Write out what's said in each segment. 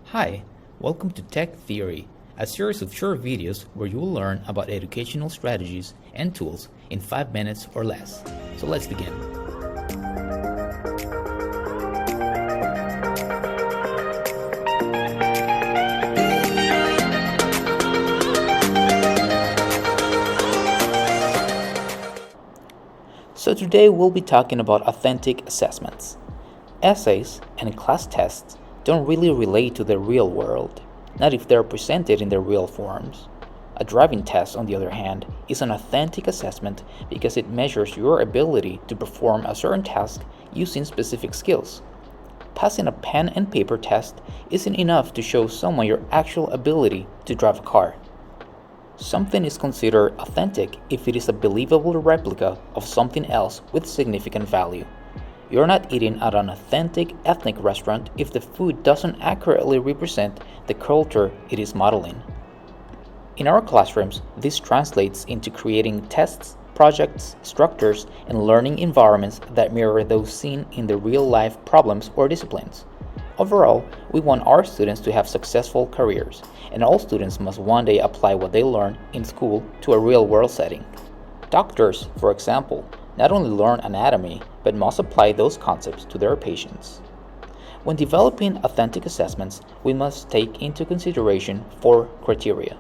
Hi, welcome to Tech Theory, a series of short videos where you will learn about educational strategies and tools in 5 minutes or less. So let's begin. So today we'll be talking about authentic assessments. Essays and class tests don't really relate to the real world, not if they're presented in their real forms. A driving test, on the other hand, is an authentic assessment because it measures your ability to perform a certain task using specific skills. Passing a pen and paper test isn't enough to show someone your actual ability to drive a car. Something is considered authentic if it is a believable replica of something else with significant value. You're not eating at an authentic ethnic restaurant if the food doesn't accurately represent the culture it is modeling. In our classrooms, this translates into creating tests, projects, structures, and learning environments that mirror those seen in the real-life problems or disciplines. Overall, we want our students to have successful careers, and all students must one day apply what they learn in school to a real-world setting. Doctors, for example, not only learn anatomy, but must apply those concepts to their patients. When developing authentic assessments, we must take into consideration 4 criteria.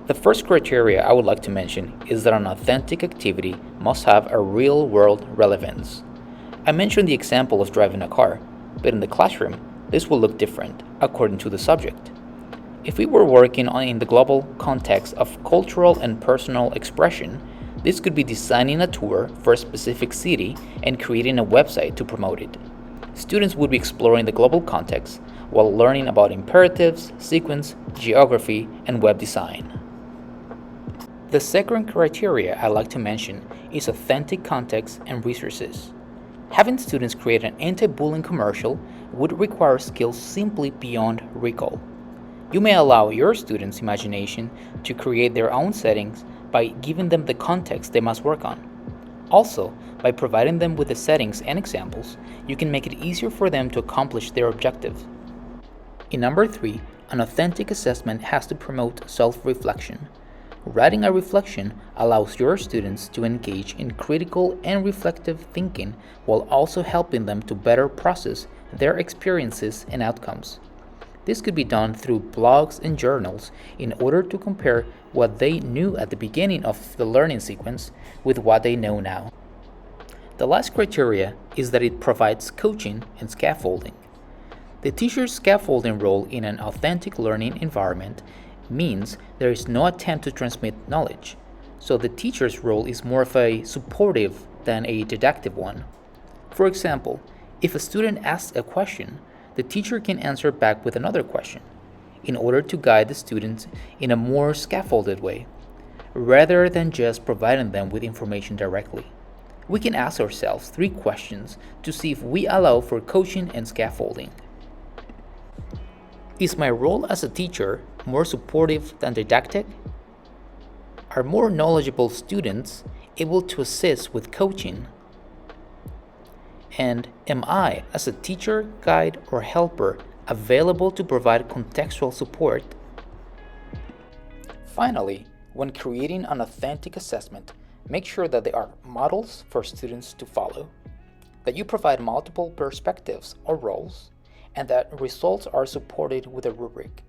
The first criteria I would like to mention is that an authentic activity must have a real-world relevance. I mentioned the example of driving a car, but in the classroom, this will look different according to the subject. If we were working in the global context of cultural and personal expression, this could be designing a tour for a specific city and creating a website to promote it. Students would be exploring the global context while learning about imperatives, sequence, geography, and web design. The second criteria I like to mention is authentic context and resources. Having students create an anti-bullying commercial would require skills simply beyond recall. You may allow your students' imagination to create their own settings by giving them the context they must work on. Also, by providing them with the settings and examples, you can make it easier for them to accomplish their objective. In number 3, an authentic assessment has to promote self-reflection. Writing a reflection allows your students to engage in critical and reflective thinking while also helping them to better process their experiences and outcomes. This could be done through blogs and journals in order to compare what they knew at the beginning of the learning sequence with what they know now. The last criteria is that it provides coaching and scaffolding. The teacher's scaffolding role in an authentic learning environment means there is no attempt to transmit knowledge, so the teacher's role is more of a supportive than a didactic one. For example, if a student asks a question, the teacher can answer back with another question in order to guide the students in a more scaffolded way, rather than just providing them with information directly. We can ask ourselves 3 questions to see if we allow for coaching and scaffolding. Is my role as a teacher more supportive than didactic? Are more knowledgeable students able to assist with coaching? And am I, as a teacher, guide, or helper, available to provide contextual support? Finally, when creating an authentic assessment, make sure that there are models for students to follow, that you provide multiple perspectives or roles, and that results are supported with a rubric.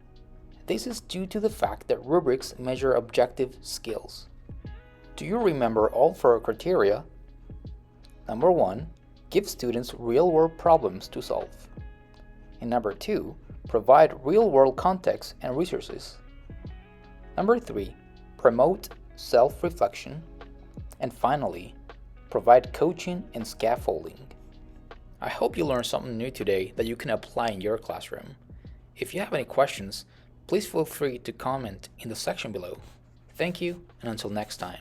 This is due to the fact that rubrics measure objective skills. Do you remember all 4 criteria? Number 1, give students real-world problems to solve. And number 2, provide real-world context and resources. Number 3, promote self-reflection. And finally, provide coaching and scaffolding. I hope you learned something new today that you can apply in your classroom. If you have any questions, please feel free to comment in the section below. Thank you, and until next time.